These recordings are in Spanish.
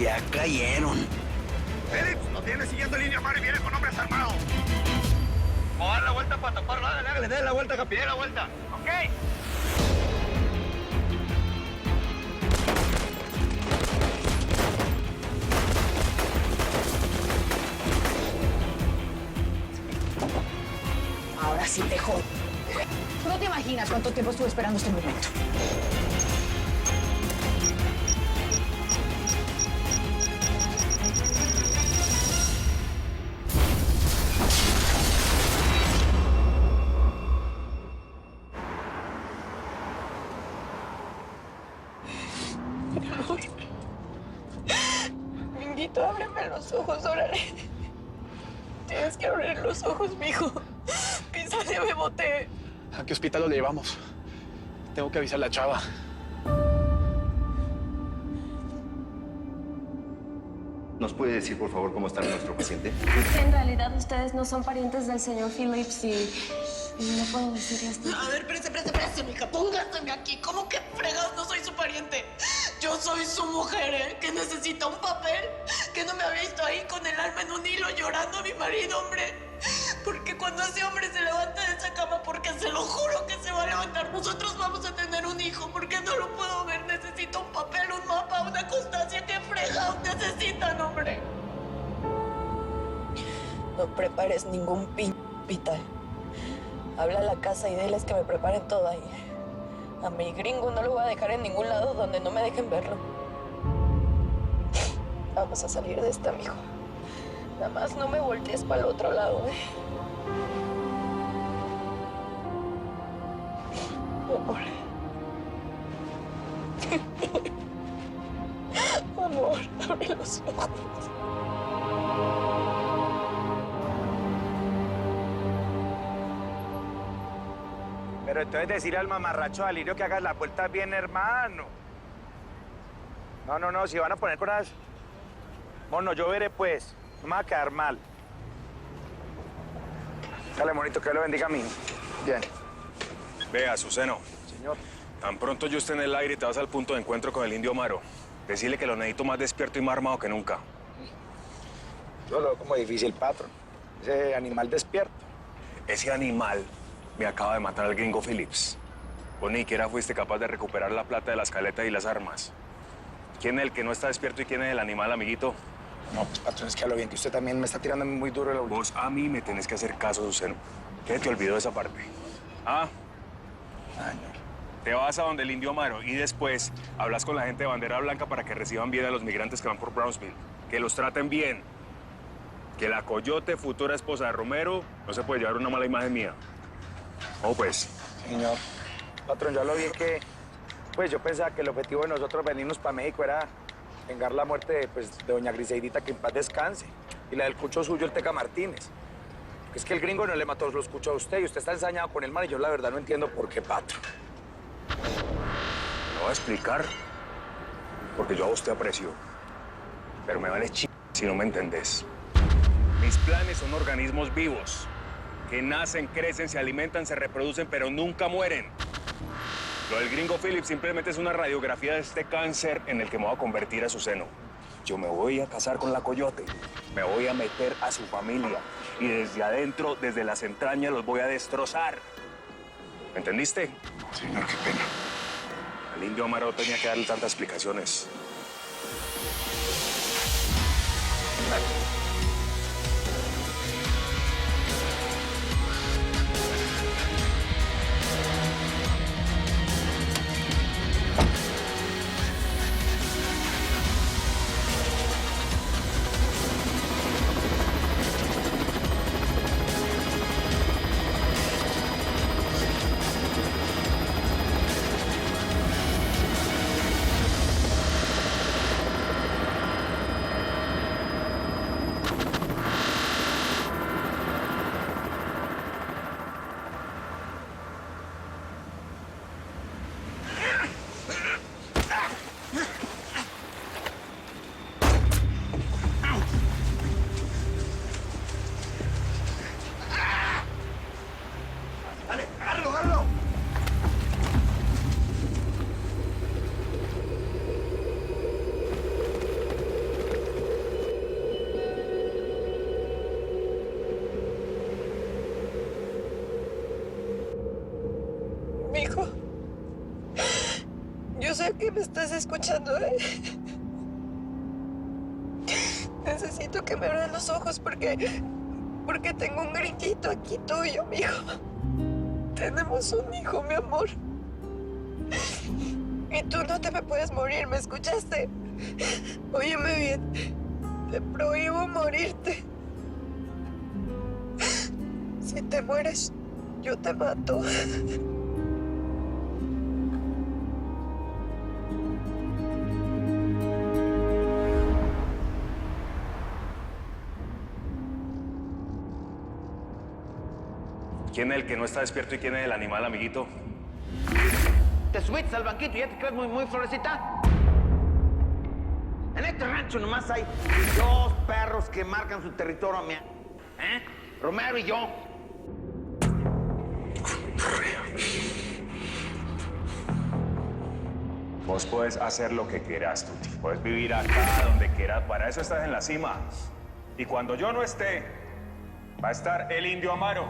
Ya cayeron. Phillips, lo tiene siguiendo el indio Amaro y viene con hombres armados. Vamos a dar la vuelta para taparlo. Hágale, dale la vuelta, Capi, dale la vuelta. Ok. Ahora sí te jodo. No te imaginas cuánto tiempo estuve esperando este momento. Mi amor. Minguito, ábreme los ojos, órale. Tienes que abrir los ojos, mijo. Quizás ya me boté. ¿A qué hospital lo llevamos? Tengo que avisar a la chava. ¿Nos puede decir, por favor, cómo está nuestro paciente? Que en realidad ustedes no son parientes del señor Phillips y no puedo decirle esto. A ver, espérese, mija. Póngaseme aquí. ¿Cómo que fregados no soy su pariente? Yo soy su mujer, ¿eh? Que necesita un papel. Que no me había visto ahí con el alma en un hilo llorando a mi marido, hombre. Porque cuando ese hombre se levanta de esa cama, porque se lo juro que se va a levantar, nosotros vamos a tener un hijo. Porque no lo puedo ver. Necesito un papel, un mapa, una constancia. ¿Qué fregados necesitan, hombre? No prepares ningún hospital. Habla a la casa y diles que me preparen todo ahí. A mi gringo no lo voy a dejar en ningún lado donde no me dejen verlo. Vamos a salir de esta, mijo. Nada más no me voltees para el otro lado, ¿eh? Amor. Amor, abre los ojos. Pero entonces decirle al mamarracho de Alirio que hagas la vuelta bien, hermano. No, si van a poner cosas... Bueno, yo veré pues. No me va a quedar mal. Dale, monito, que Dios lo bendiga a mí. Bien. Vea, Azuceno. Señor. Tan pronto yo esté en el aire y te vas al punto de encuentro con el indio Amaro. Decirle que lo necesito más despierto y más armado que nunca. Yo lo veo como difícil, patrón. Ese animal despierto. Ese animal me acaba de matar al gringo Phillips. Vos ni siquiera fuiste capaz de recuperar la plata de la escaleta y las armas. ¿Quién es el que no está despierto y quién es el animal, amiguito? No, pues, patrón, es que a lo bien que usted también me está tirando muy duro el última. Vos a mí me tenés que hacer caso, Azuceno. ¿Qué te olvidó de esa parte? ¿Ah? Señor. Te vas a donde el indio Amaro y después hablas con la gente de Bandera Blanca para que reciban bien a los migrantes que van por Brownsville. Que los traten bien. Que la Coyote, futura esposa de Romero, no se puede llevar una mala imagen mía. Oh, pues. Señor. Patrón, yo lo vi que... Pues yo pensaba que el objetivo de nosotros venirnos para México era vengar la muerte de, pues, de doña Griseidita, que en paz descanse. Y la del cucho suyo, el Teca Martínez. Es que el gringo no le mató los cuchos a usted y usted está ensañado con el mal y yo la verdad no entiendo por qué, patrón. Lo voy a explicar porque yo a usted aprecio. Pero me vale si no me entendés. Mis planes son organismos vivos que nacen, crecen, se alimentan, se reproducen, pero nunca mueren. Lo del gringo Phillips simplemente es una radiografía de este cáncer en el que me voy a convertir a Azuceno. Yo me voy a casar con la Coyote, me voy a meter a su familia y desde adentro, desde las entrañas, los voy a destrozar. ¿Me entendiste? Señor, qué pena. Al indio Amaro tenía que darle tantas explicaciones. hijo. Yo sé que me estás escuchando, ¿eh? Necesito que me abras los ojos porque tengo un gritito aquí tuyo, mijo. Tenemos un hijo, mi amor. Y tú no te me puedes morir, ¿me escuchaste? Óyeme bien. Te prohíbo morirte. Si te mueres, yo te mato. ¿Quién es el que no está despierto y quién es el animal, amiguito? Te subiste al banquito y ya te crees muy florecita. En este rancho nomás hay 2 perros que marcan su territorio, Romero y yo. Vos puedes hacer lo que quieras, Tuti. Puedes vivir acá, donde quieras. Para eso estás en la cima. Y cuando yo no esté, va a estar el indio Amaro,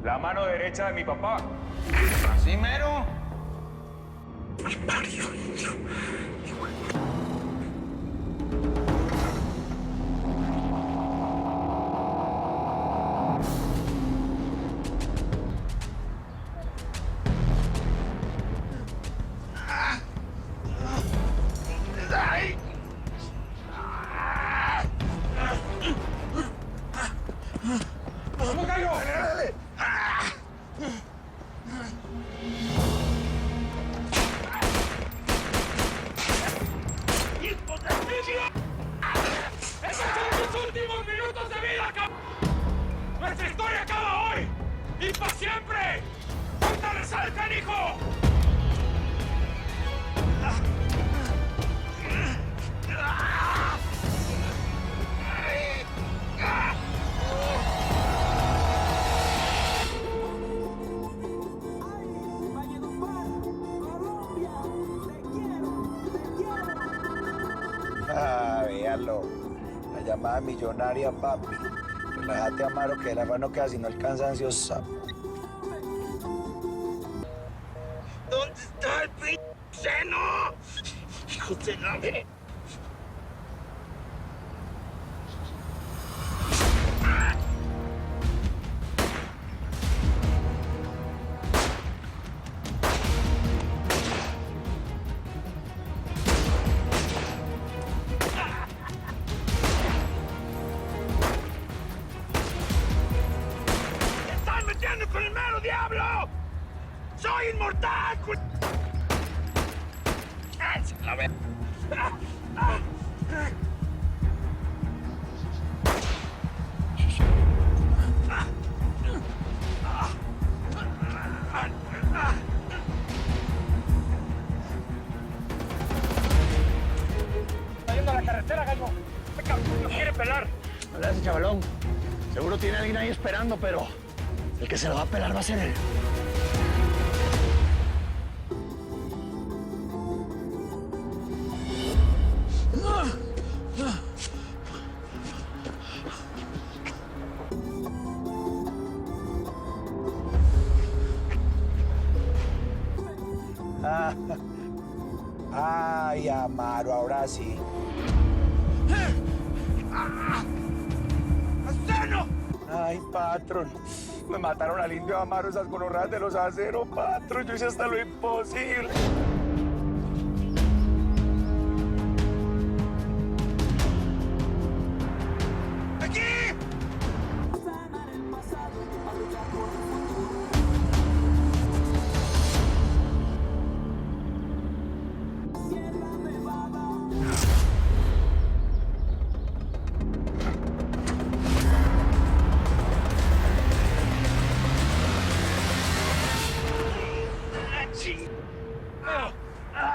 la mano derecha de mi papá. ¿Así mero? ¡Esos son tus últimos minutos de vida, ¡Nuestra historia acaba hoy! ¡Y para siempre! ¡Fortaleza, canijo! Ah, véalo. La llamada millonaria, papi. Relájate, Amaro, que el agua no queda sino el cansancio, sapo. ¿Dónde está el seno? ¡Hijo de la ve! ¡Con el mero diablo! ¡Soy inmortal! La ve. ¡Está yendo a la carretera, gallo! ¡Este cabrón nos quiere pelar! No le hace, chavalón. Seguro tiene alguien ahí esperando, pero el que se lo va a pelar va a ser él. Ay, Amaro, ahora sí. ¡Seno! Ay, patrón. Me mataron al indio Amaro, esas gonorreas de los aceros, patrón. Yo hice hasta lo imposible. ¡Aquí!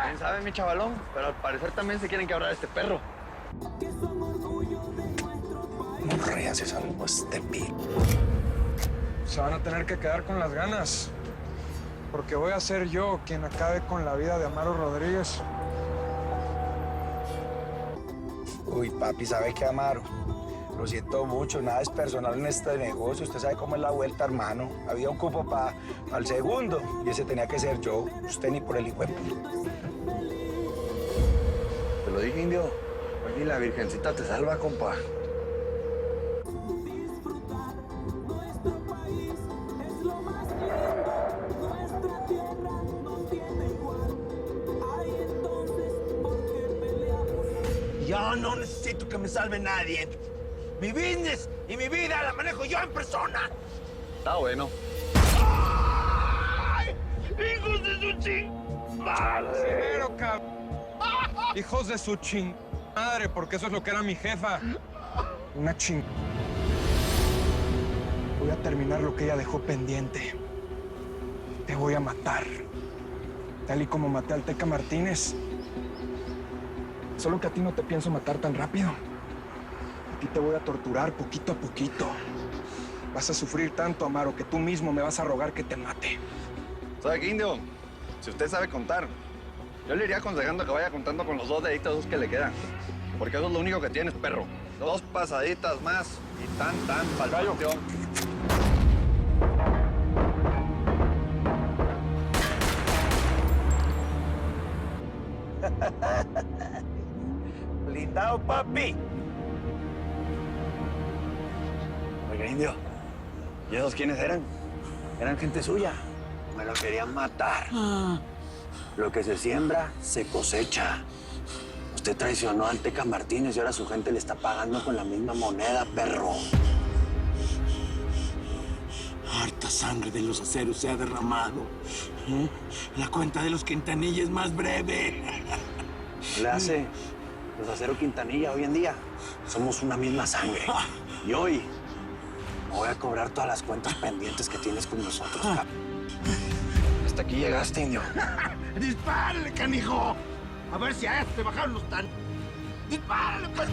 ¿Quién sabe, mi chavalón? Pero al parecer también se quieren quebrar este perro. Gonorrea, se salvó este pi. Se van a tener que quedar con las ganas, porque voy a ser yo quien acabe con la vida de Amaro Rodríguez. Uy, papi, ¿sabe qué, Amaro? Lo siento mucho, nada es personal en este negocio. Usted sabe cómo es la vuelta, hermano. Había un cupo para el segundo y ese tenía que ser yo. Usted ni por el hijo de puta. Te lo dije, indio. Aquí la virgencita te salva, compa. Yo no necesito que me salve nadie. Mi business y mi vida la manejo yo en persona. Está bueno. ¡Ay! ¡Hijos de su ching! ¡Madre! Primero, cabrón. Hijos de su ching madre, porque eso es lo que era mi jefa. Una ching. Voy a terminar lo que ella dejó pendiente. Te voy a matar. Tal y como maté al Teca Martínez. Solo que a ti no te pienso matar tan rápido. A ti te voy a torturar poquito a poquito. Vas a sufrir tanto, Amaro, que tú mismo me vas a rogar que te mate. ¿Sabe qué, indio? Si usted sabe contar, yo le iría aconsejando que vaya contando con los 2 deditos que le quedan. Porque eso es lo único que tienes, perro. 2 pasaditas más y tan pa'l panteón. Blindado, papi. Oiga, indio, ¿y esos quiénes eran? Eran gente suya. Me lo querían matar. Lo que se siembra, se cosecha. Usted traicionó al Teca Martínez y ahora su gente le está pagando con la misma moneda, perro. Harta sangre de los aceros se ha derramado. La cuenta de los Quintanilla es más breve. Le hace los Acero Quintanilla hoy en día. Somos una misma sangre. Y hoy me voy a cobrar todas las cuentas pendientes que tienes con nosotros, cabrón. Hasta aquí llegaste, indio. ¡Dispárale, canijo! A ver si a este bajaron los tan... ¡Dispárale, pues!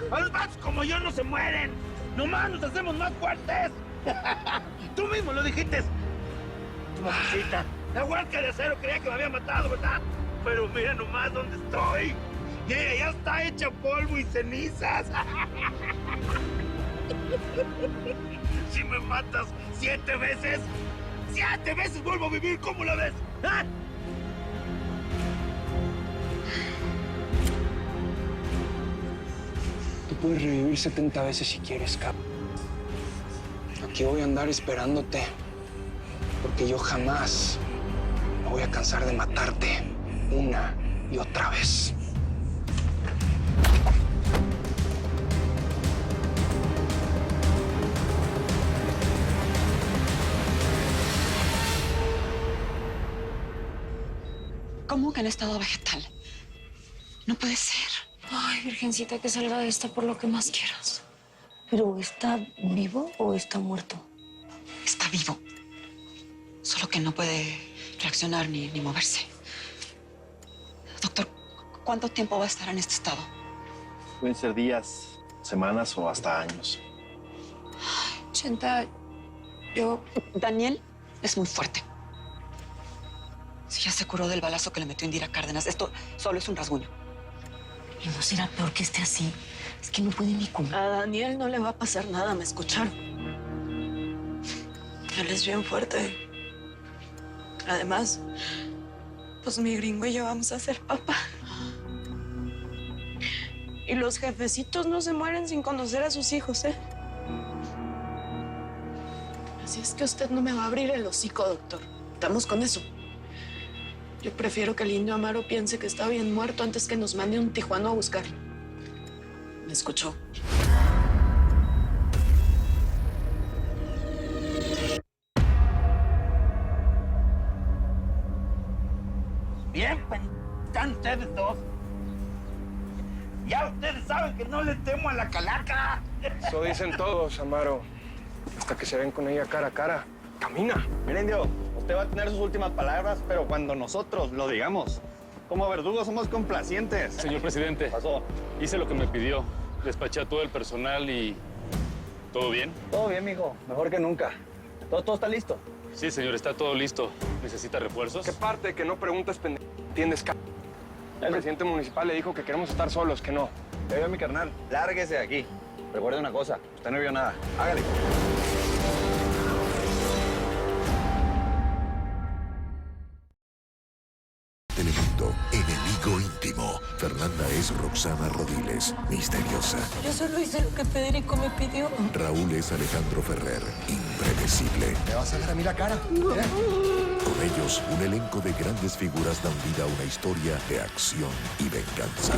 A los vatos como yo no se mueren. Nomás nos hacemos más fuertes. Tú mismo lo dijiste. Tu mamacita. La huarca de acero creía que me había matado, ¿verdad? Pero mira nomás dónde estoy. Y ella ya está hecha polvo y cenizas. Si me matas 7 veces, 7 veces vuelvo a vivir. ¿Cómo la ves? ¿Ah? Tú puedes revivir 70 veces si quieres, cabrón. Aquí voy a andar esperándote. Porque yo jamás me voy a cansar de matarte una y otra vez. ¿Cómo que en estado vegetal? No puede ser. Ay, Virgencita, que salga de esta por lo que más quieras. ¿Pero está vivo o está muerto? Está vivo. Solo que no puede reaccionar ni moverse. Doctor, ¿cuánto tiempo va a estar en este estado? Pueden ser días, semanas o hasta años. Chenta, yo... Daniel es muy fuerte. Si ya se curó del balazo que le metió Indira Cárdenas, esto solo es un rasguño. ¿Y no será peor que esté así? Es que no puede ni comer. A Daniel no le va a pasar nada, ¿me escucharon? Él es bien fuerte. Además, pues mi gringo y yo vamos a ser papá. Y los jefecitos no se mueren sin conocer a sus hijos, ¿eh? Así es que usted no me va a abrir el hocico, doctor. ¿Estamos con eso? Yo prefiero que el indio Amaro piense que está bien muerto antes que nos mande un tijuano a buscarlo. ¿Me escuchó? Bien, están ustedes dos. Ya ustedes saben que no le temo a la calaca. Eso dicen todos, Amaro. Hasta que se ven con ella cara a cara. Camina. Mira, indio, usted va a tener sus últimas palabras, pero cuando nosotros lo digamos. Como verdugos somos complacientes. Señor presidente, Pasó. hice lo que me pidió. Despaché a todo el personal y... ¿todo bien? Todo bien, mijo. Mejor que nunca. Todo está listo. Sí, señor, está todo listo. ¿Necesita refuerzos? ¿Qué parte de que no preguntes, pendejo? ¿Entiendes, El presidente municipal le dijo que queremos estar solos, que no. Ya vio mi carnal. Lárguese de aquí. Recuerde una cosa, usted no vio nada. Hágale. Telemundo, enemigo íntimo. Fernanda es Roxana Rodiles, misteriosa. Yo solo hice lo que Federico me pidió. Raúl es Alejandro Ferrer, impredecible. ¿Me vas a ver a mí la cara? Con ellos, un elenco de grandes figuras dan vida a una historia de acción y venganza.